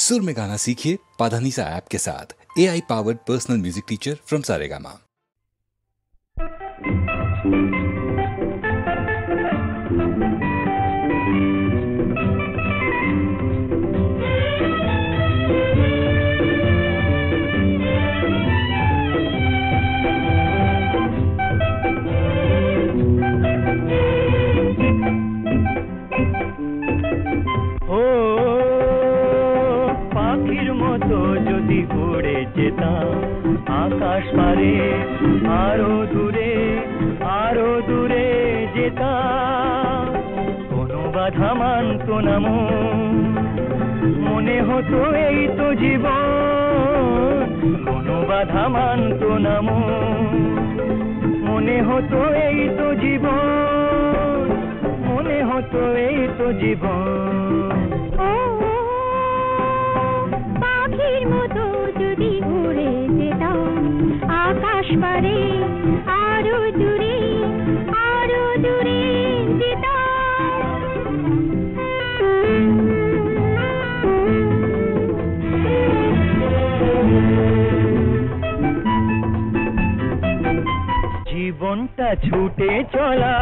सुर में गाना सीखिए पाधानीसा ऐप के साथ। AI powered personal music teacher from Saregama. आकाश पारे आरो दूरे जेता कोनो बाधा मानतो ना मने हतो एई तो जीवन कोनो बाधा मानतो ना मने हतो एई तो जीवन मने हतो एई तो जीवन पाखिर मतो যদি উড়ে যেতাম আকাশ পারে আরো দূরে জীবনটা ছুটে চলা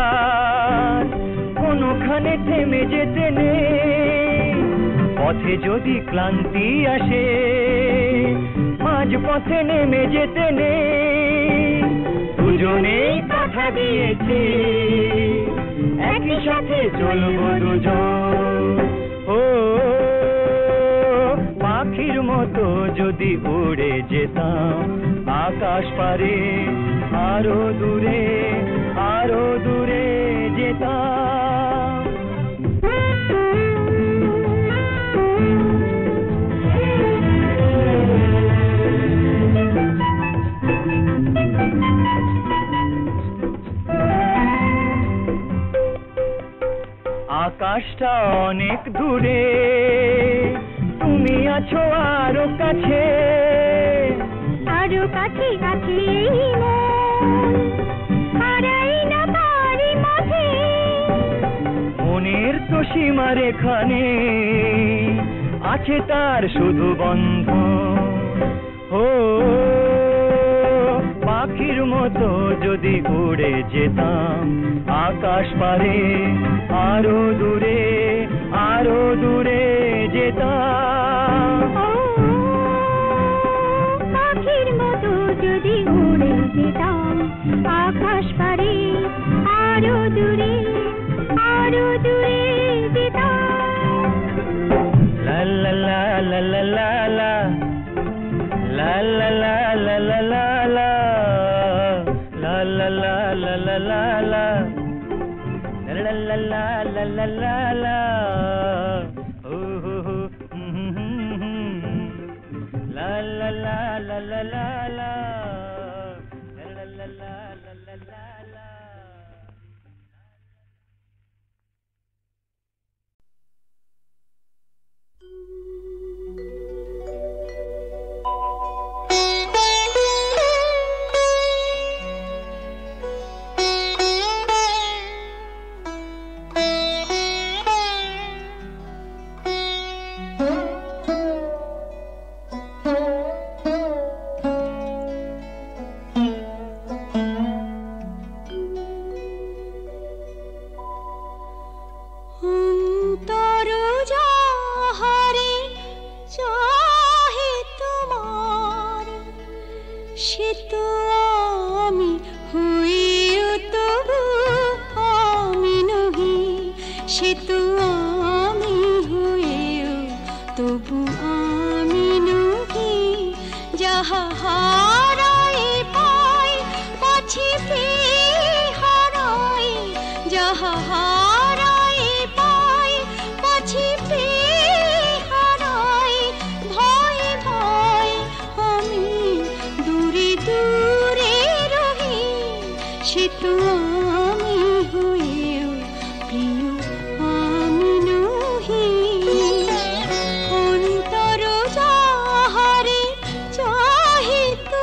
কোনখানে থেমে যেতে নেই পথে যদি ক্লান্তি আসে মাঝ পথে নেমে যেতে নেই দুজনেই কথা দিয়েছি একই সাথে চলবো দুজন ও পাখির মতো যদি উড়ে যেতাম আকাশ পারে আরো দূরে যেতাম আকাশটা অনেক দূরে তুমি আছো আরো কাছে হারাই না পারি মাঝে মনের তো সীমার এখানে আছে তার শুধু বন্ধন ও পাখির মতো যদি উড়ে যেতাম আকাশ পারে আরো দূরে যেতাম পাখির মতো যদি উড়ে যেতাম আকাশ পারে আরো দূরে যেতাম লা লা লা লা লা লা লা লা লা লা লা লা লা লা la la la la la la la la la la la la la la oh la la la la la la la la la la la la la অন্তর যাহারে চাহে তো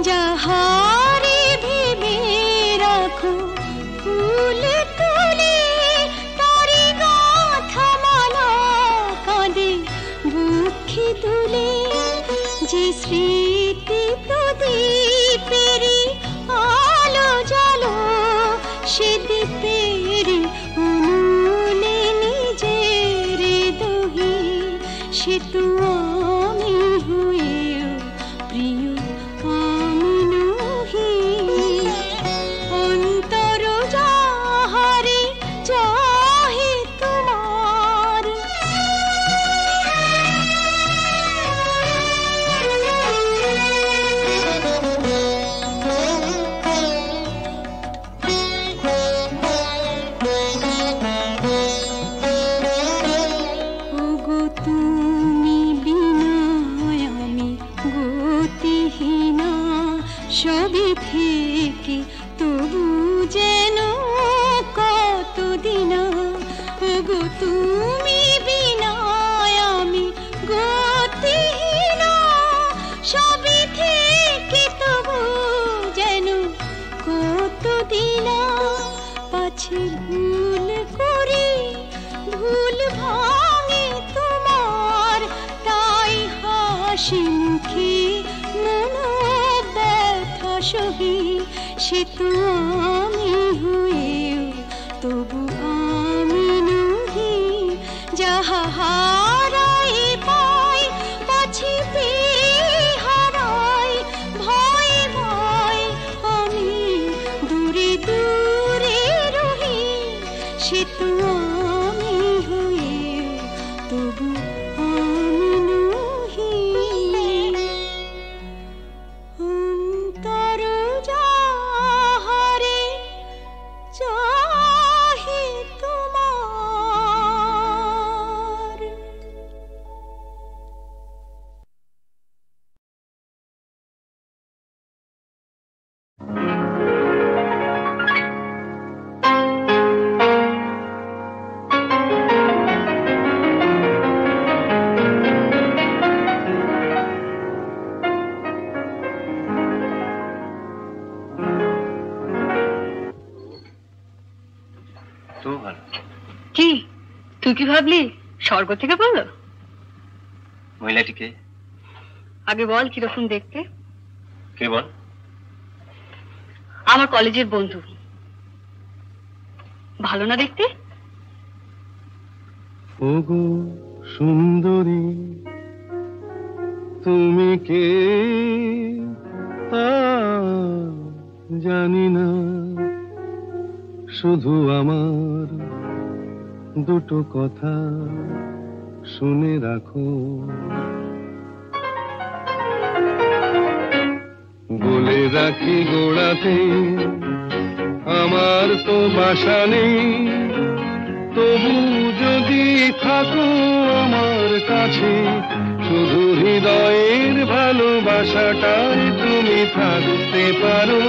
যাহারে ভেবে রাখো ফুল তুলে তারি গাথা মালা কাঁদে বুকে তুলে যে স্মৃতি প্রদীপেরি আলো জালো সে দীপের উনুনে নিজের দহি সে তো আমি হয়েও প্রিয় আমি নহি অন্তর যাহারে চাহে তোমার ওগো তুমি বিনা আমি গতিহীনা সবই থেকে তবু যেন কতদিন ওগো তুমি বিনা আমি গতিহীনা সবই থেকে তবু যেন কতদিন পাছে ভুল করি ভুল ভাঙে তোমার তাই হাসি মুখে মন ব্যথা সহি সে তো আমি হয়েও তবু আমি নহি যাহা হারাই পাই পাছি হারাই ভয় ভয় আমি দূরে দূরে রহি সে তো আমি হয়েও তবু আমি নহি অন্তর যাহারে চাহে তোমার তো ভালো। কি তুই কি ভাবলি স্বর্গ থেকে বললো? মহিলাটিকে আগে বল কিরকম দেখতে। কে বল? আমার কলেজের বন্ধু। ভালো না দেখতে? ওগো সুন্দরী তুমি কে তা জানি না, শুধু আমার দুটো কথা শুনে রাখো। বলে রাখি গোড়াতে আমার তো বাসা নেই, তবু যদি থাকো আমার কাছে শুধু হৃদয়ের ভালোবাসাটাই তুমি থাকতে পারো,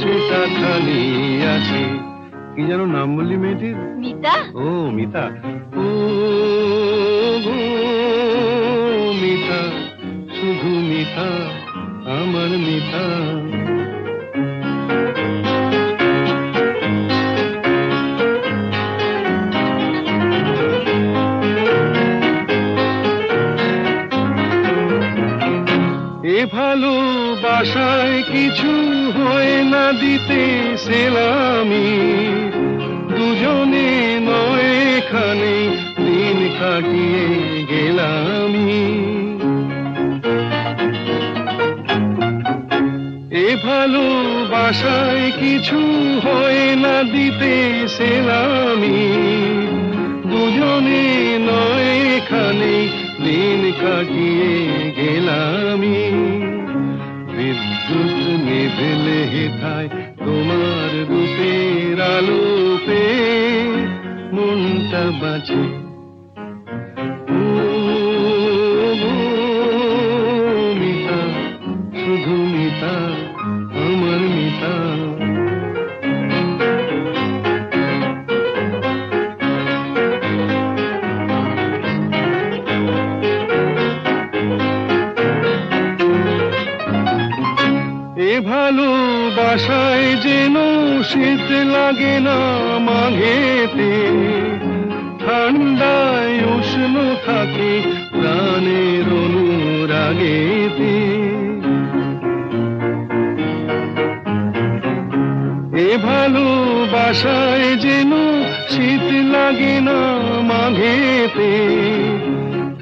সেটা খালি আছে। কি যেন নাম বললি মেয়েটির? মিতা। ও মিতা। ও গো মিতা, শুধু মিতা, আমার মিতা। এ ভালোবাসায় কিছু হয় না দিতে সেলামি, দুজনে নয় এখানে দিন কাটিয়ে গেলামি। এ ভালোবাসায় কিছু হয় না দিতে সেলামি, দুজনে নয় এখানে দিন কাটিয়ে গেলামি। বিদ্যুৎ নিভেলে হেথায় তোমার রূপের আলোপে মনটা বাঁচে। ও মিতা, শুধু মিতা, আমার মিতা। ভালোবাসায় যেন শীত লাগে না মাঘেতে, ঠান্ডায় উষ্ণ থাকে প্রাণের অনুরাগেতে। এ ভালোবাসায় যেন শীত লাগে না মাঘেতে,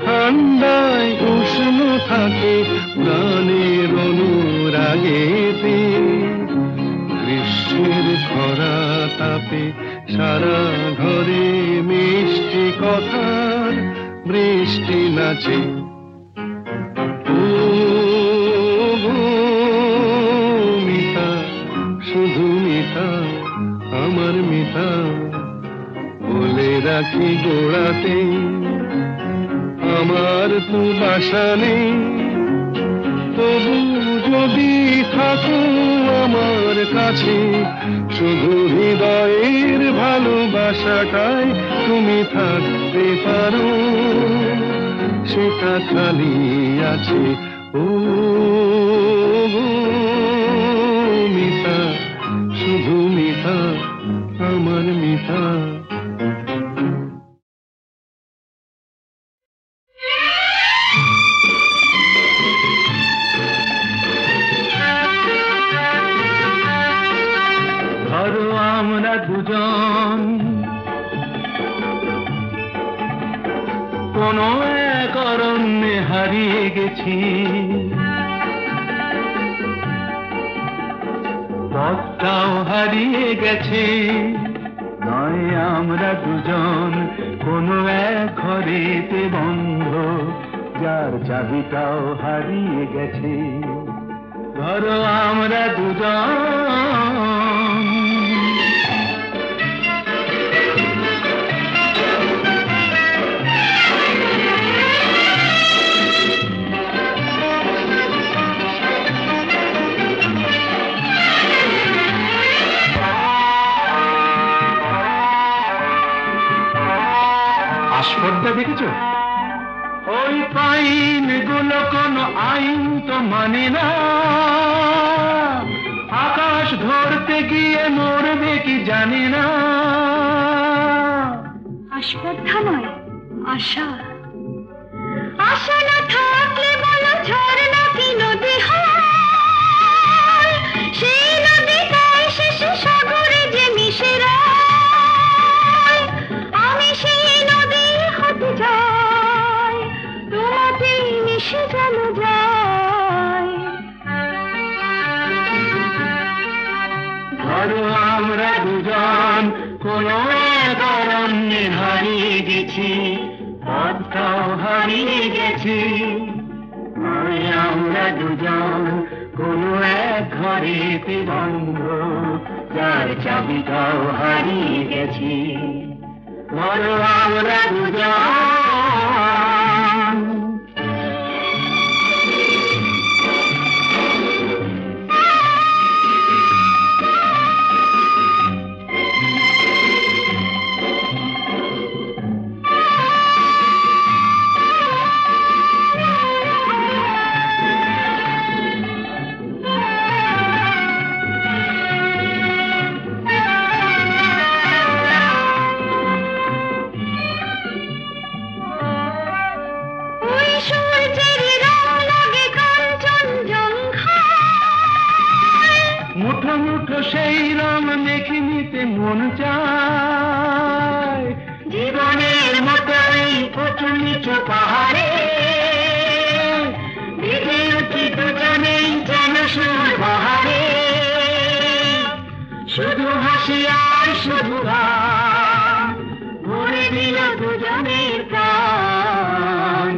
ঠান্ডায় উষ্ণ থাকে প্রাণের অনুরাগেতে। গ্রীষ্মের খরা তাপে সারা ঘরে মিষ্টি কথার বৃষ্টি নাচে। ও মিতা, শুধু মিতা, আমার মিতা, বলে রাখি গোড়াতে আমার তো বাসা নেই, তবু যদি থাকো আমার কাছে, শুধু হৃদয়ের ভালোবাসাটাই তুমি থাকতে পারো, সেটা খালি আছে। ও মিতা, শুধু মিতা, আমার মিতা। ধরো আমরা দুজন কোনো এক অরণ্যে হারিয়ে গেছি, পথটাও হারিয়ে গেছে। নয় আমরা দুজন কোনো এক ঘরেতে বন্ধ, যার চাবিটাও হারিয়ে গেছে। ধরো আমরা দুজন আস্পর্ধা দেখেছ? ওই পাইন গুলো কোনো আইন তো মানে না, আকাশ ধরতে গিয়ে মরবে কি জানি না। আস্পর্ধা নয়, আশা। আশা না থাকলে বলো ঝর্ণা কি নদী হয়, সেই নদীটাই শেষে সাগরে যে মিশে যায়। আমি সেই নদী হতে যাই, তোমাতেই মিশে যেন যায়। ধরো আমরা দুজন কোনো এক অরণ্যে হারিয়ে গেছি, পথটাও হারিয়ে গেছি। আমরা দুজন কোনো এক ঘরেতে বন্ধ, যার চাবিটাও হারিয়ে গেছি। ধরো আমরা দুজন মুঠো মুঠো সেই রং দেখে নিতে মন চায়। জীবনের মতো এই উঁচু নিচু পাহাড়ে ভিজে উঠি দুজনেই যেন সুর বাহারে। শুধু হাসি আর শুধু গান ভরে দিল দুজনের প্রাণ।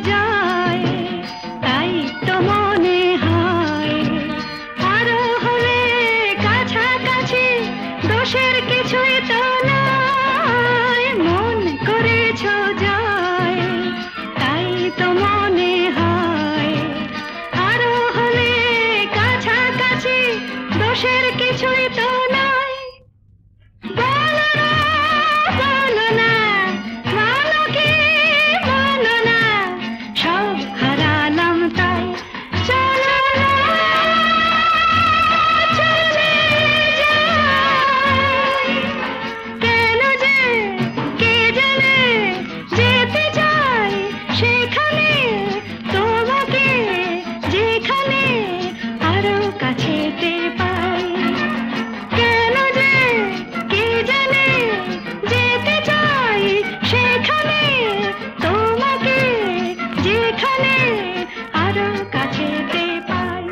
যায়, তাই তো মনে হয় আরো হলে কাছাকাছি, দোষের কিছুই তো নাই, মন করেছ যায়, তাই তো মনে হয় আরো হলে কাছাকাছি, দোষের কিছুই তো নাই। বলো না ভালো কি বলো না, সব হারালাম তাই চলো না চলে যাই। কেন যে কে জানে যেতে চাই সেখানে, তোমাকে যেখানে আরো কাছেতে পাই। কেন যে কে জানে যেতে চাই সেখানে, তোমাকে যেখানে আরো কাছেতে পাই।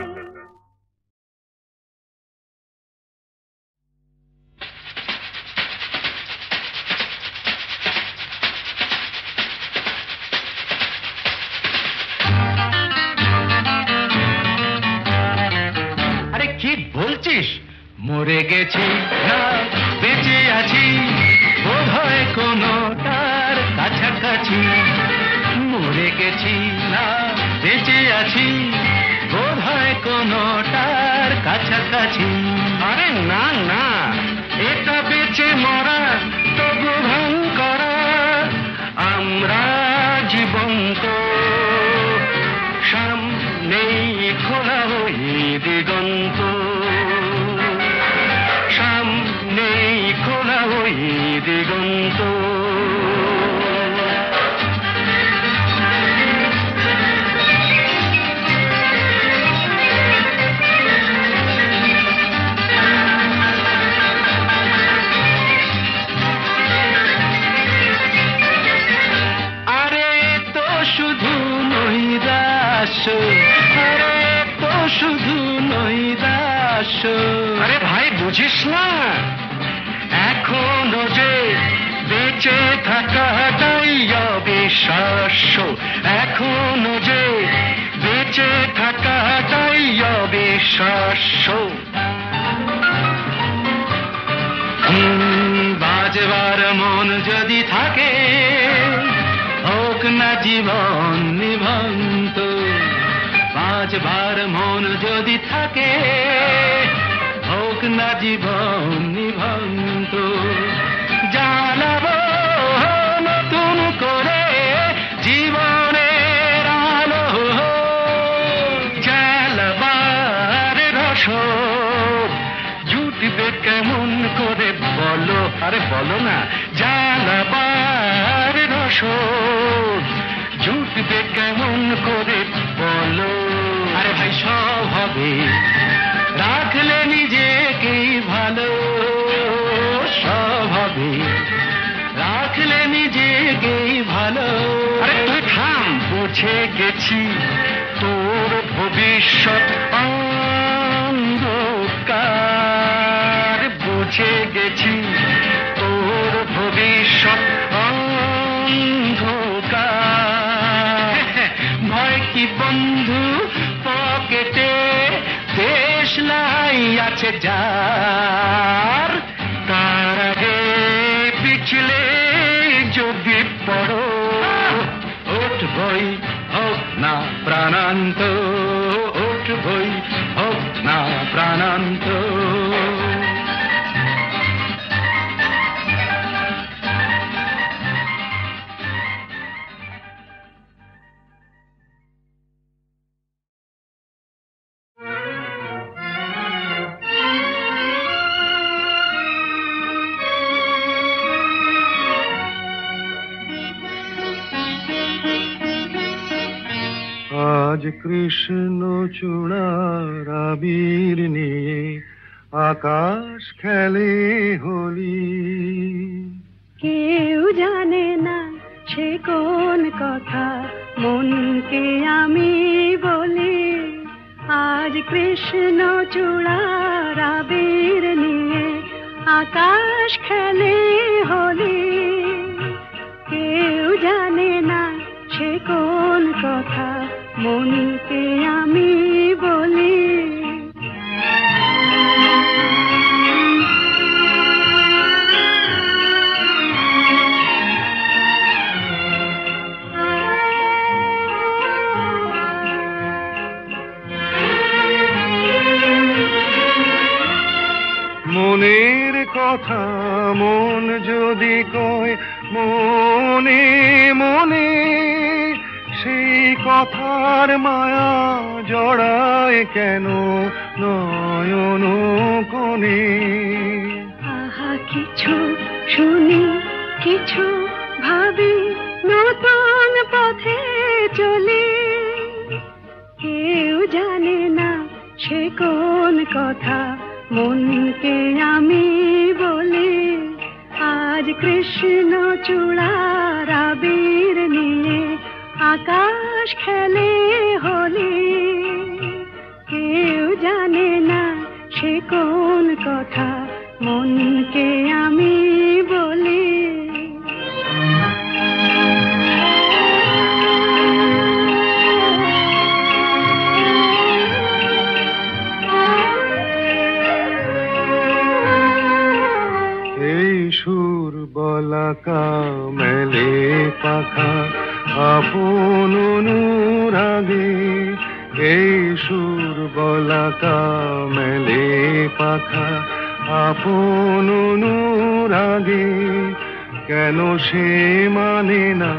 আরে কি বলছিস? মরে গেছি না বেঁচে আছি, বোধ হয় কোনো তার কাছাকাছি। মরে গেছি না বেঁচে আছি, বোধ হয় কোনো তার কাছাকাছি। আরে না না, এটা বেঁচে মরা তবু ভাঙ করা, আমরা জীবন্ত, সামনেই খোলা ওই দিগন্ত, সামনেই খোলা ওই দিগন্ত। আরে তো শুধু নৈরাশ্য, আরে তো শুধু নৈরাশ্য। আরে ভাই বুঝিস না, এখনো যে বেঁচে থাকাটাই অবিশ্বাস্য, এখনো যে বেঁচে থাকাটাই অবিশ্বাস্য। বাজবার মন যদি থাকে, হোক না জীবন নিভন্ত, বাজবার মন যদি থাকে, হোক না জীবন নিভন্ত। জ্বালাবো নতুন করে জীবনের আলো, জ্বালাবার রসদ জুটবে কেমন করে বলো, আরে বলো না। জ্বালাবার রসদ জুটবে কেমন করে বলো। আরে ভাই সব হবে, রাখলে নিজেকেই ভালো, সব হবে, রাখলে নিজেকেই ভালো। আরে তুই থাম, বুঝে গেছি তোর ভবিষ্যৎ অন্ধকার, বুঝে গেছি তোর ভবিষ্যৎ অন্ধকার। ভয় কি বন্ধু পকেটে, দেশলাই আছে যার, তার আগে পিছলে যদি পড়ো, উঠবই হোক না প্রাণান্ত, উঠবই হোক না প্রাণান্ত। আজ কৃষ্ণ চূড়ার আবির নিয়ে আকাশ খেলে হোলি, কেউ জানে না সে কোন কথা মনকে আমি বলি। আজ কৃষ্ণ চূড়ার আবির নিয়ে আকাশ খেলে হোলি, কেউ জানে না সে কোন কথা মনকে আমি বলি। মনের কথা মন যদি কয় মনে মনে, সেই কথার মায়া জড়ায় কেন নয়ন কোণে। আহা কিছু শুনি কিছু ভাবি, নতুন পথে চলি। কেউ জানে না সে কোন কথা মনকে আমি বলি। আজ কৃষ্ণ চূড়ার আবির নিয়ে আকাশ খেলে হোলি। কেউ জানে না সে কোন কথা মনকে আমি বলি। সুর বলাকা মেলে পাখা আপন অনুরাগে। এই সুর বলাকা মেলে পাখা আপন অনুরাগে। কেন সে মানে না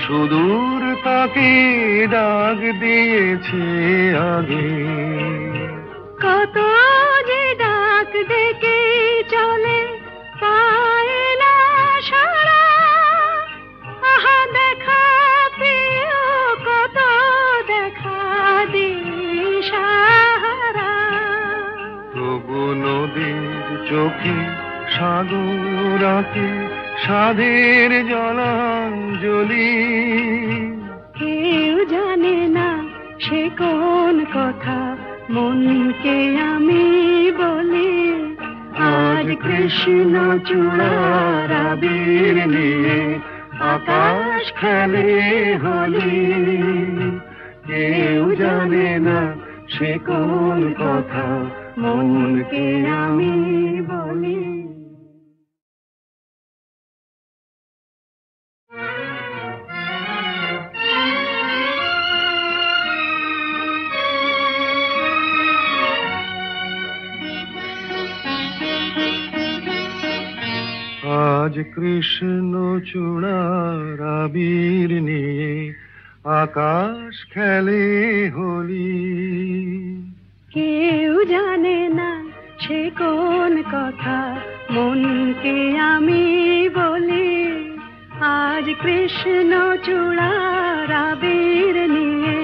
সুদূর তাকে ডাক দিয়েছে আগে। কত যে ডাক ডেকে চলে পায় না সারা। আহা দেখা প্রিয় কত দেখা দিশাহারা। তবু নদীর চোখে সাগর আঁকে সাধের জলাঞ্জলি। কেউ জানে না সে কোন কথা মনকে আমি বলি। আজ কৃষ্ণ চূড়ার আবির নিয়ে আকাশ খেলে হোলি। কেউ জানে না সে কোন কথা মনকে আমি বলি। আজ কৃষ্ণ চূড়ার আবির নিয়ে আকাশ খেলে হোলি। কেউ জানে না সে কোন কথা মনকে আমি বলি। আজ কৃষ্ণ চূড়ার আবির নিয়ে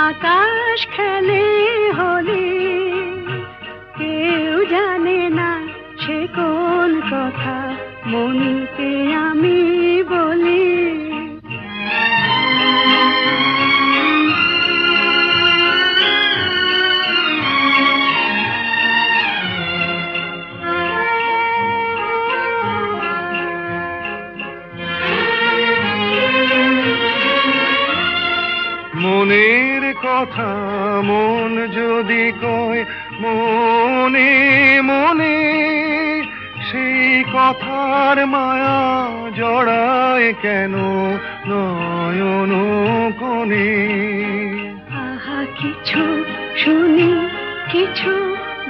আকাশ খেলে হোলি। কেউ জানে না সে কোন কথা মনকে আমি বলি। মনের কথা মন যদি কয় মনে মনে, সেই কথার মায়া জড়ায় কেন নয়ন কোণে। আহা কিছু শুনি কিছু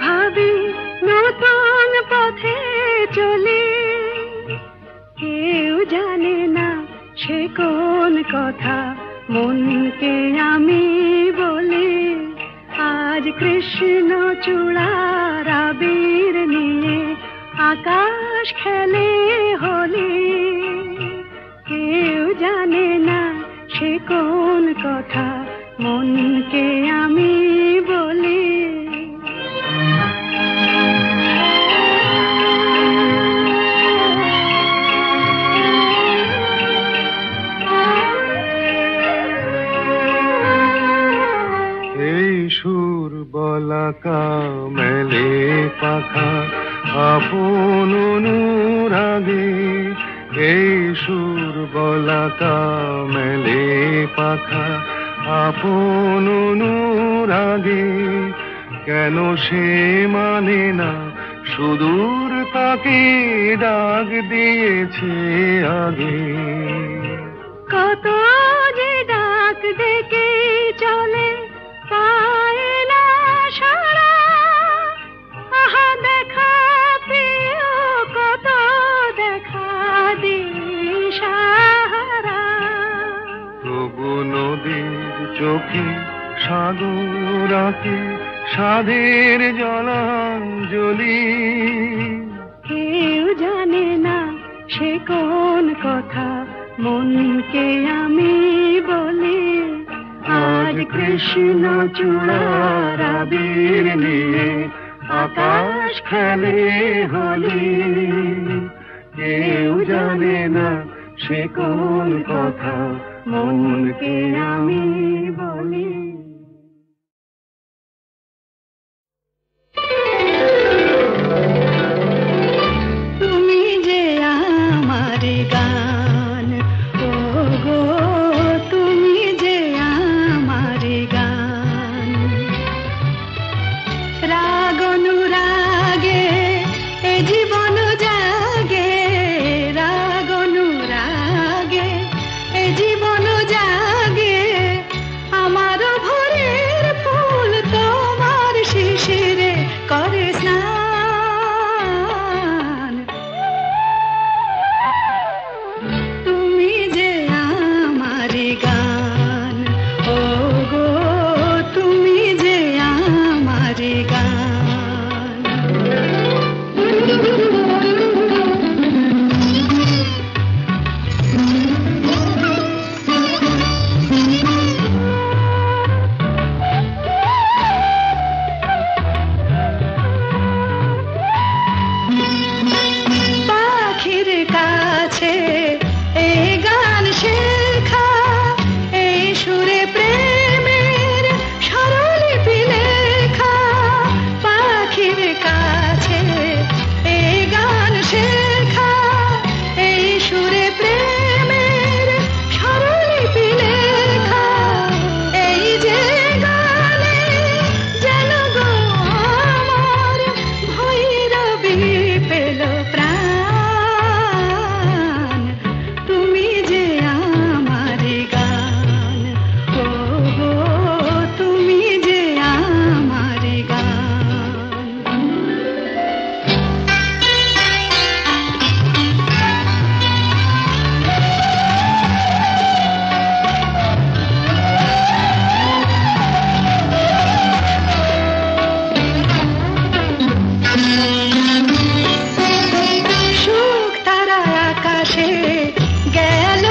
ভাবি, নতুন পথে চলি। কেউ জানে না সে কোন কথা মনকে আমি বলি। আজ কৃষ্ণ চূড়ার আবির নিয়ে আকাশ খেলে হোলি। কেউ জানে না সে কোন কথা মনকে আমি বলি। সুর বলাকা মেলে পাখা আপন অনুরাগে। এই সুর বলাকা মেলে পাখা আপন অনুরাগে, কেন সে মানে না সুদূর তাকে ডাক দিয়েছে আগে। কত যে ডাক ডেকে চলে পায় না সারা, আহা দেখা প্রিয় কত দেখা দিশাহারা। তবু নদীর চোখে সাগর আঁকে সাধের জলাঞ্জলি, কেউ জানে না সে কোন কথা মনকে আমি বলি। আজ কৃষ্ণ চূড়ার আবির নিয়ে আকাশ খেলে হোলি, কেউ জানে না সে কোন কথা মনকে আমি বলি। তুমি যে আমার গান, ও গো তুমি যে আমার গান। রাগ অনুরাগে এ জীবন জাগে, রাগ অনুরাগে এ জীবন জাগে। আমার ভোরের ফুল তোমার শিশিরে করে স্নান। তুমি যে আমার গান, ও গো তুমি যে আমার গান। পাখির কাছে এই গান শেখা, এই সুরে প্রেমের স্বরলিপি লেখা। পাখির কাছে এই গান শেখা, এই সুরে প্রেমের স্বরলিপি লেখা। এই যে গানে যেন গো আমার ভৈরবী পেল প্রাণ। তুমি যে আমার গান, ও গো তুমি যে আমার গান। সুখ তারা আকাশে গেল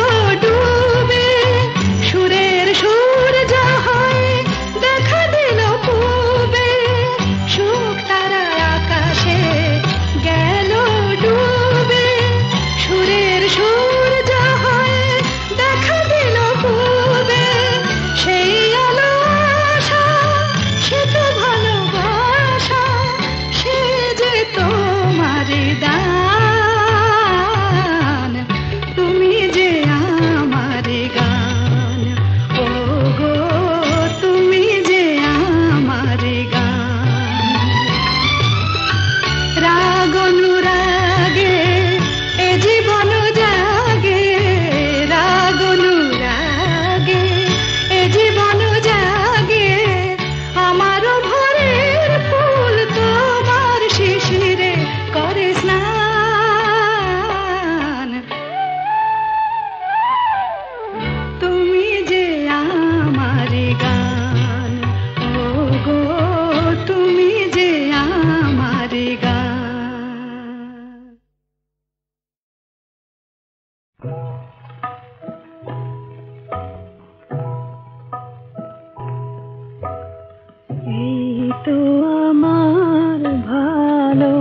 ডুবে, সুরের সূর্য হয়ে দেখা দিল পূবে। সুখ তারা আকাশে গেল ডুবে, সুরের সূর্য হয়ে দেখা দিল পূবে। সেই আলো আশা, সে তো ভালোবাসা, সে যে তোমার দান। তুমি যে আমার গান, ও গো তুমি যে আমার গান। রাগ অনুরাগে এ জীবন জাগে, রাগ অনুরাগে এ জীবন জাগে। আমার ভোরের ফুল তোমার শিশিরে করে স্নান। তুমি যে আমার গান, ও গো তুমি যে আমার গান। এই তো আমার ভালো,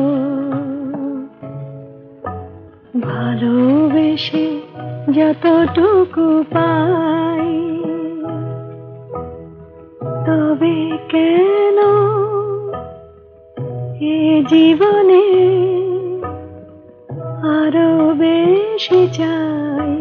ভালোবেসে যতটুকু পাই, তবে কেন এ জীবনে আরো বেশি চাই।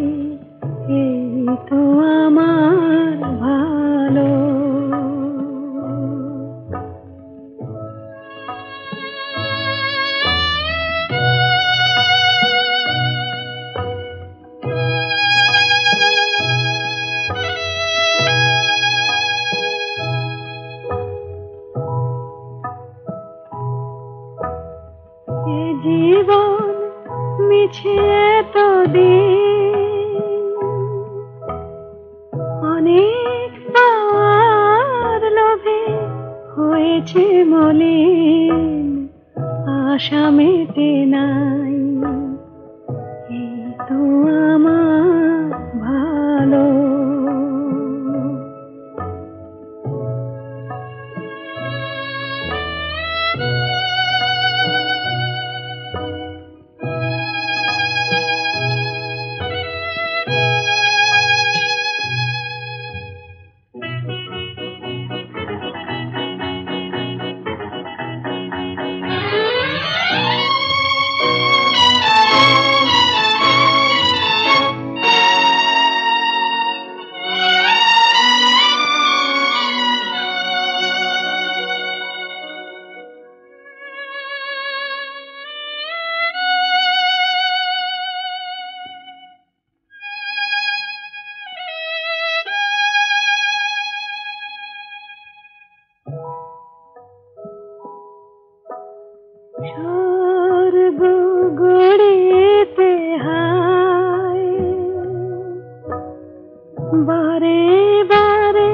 আশা মেটে নাই, এই তো আমার ভালো। স্বর্গ গড়িতে হায়, বারে বারে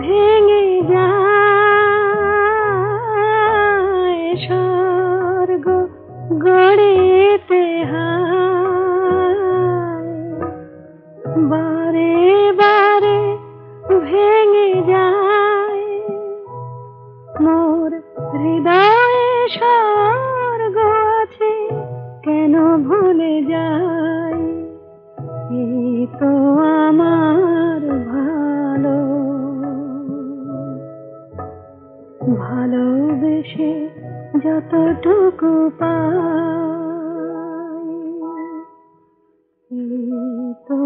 ভেঙে যায়। স্বর্গ গড়িতে হায়, বারে বারে ভেঙে যায়। মোর হৃদয়ে স্বর্গ আছে, কেন ভুলে যাই, এই তো আমার ভালো। ভালোবেসে যতটুকু পাই, এই তো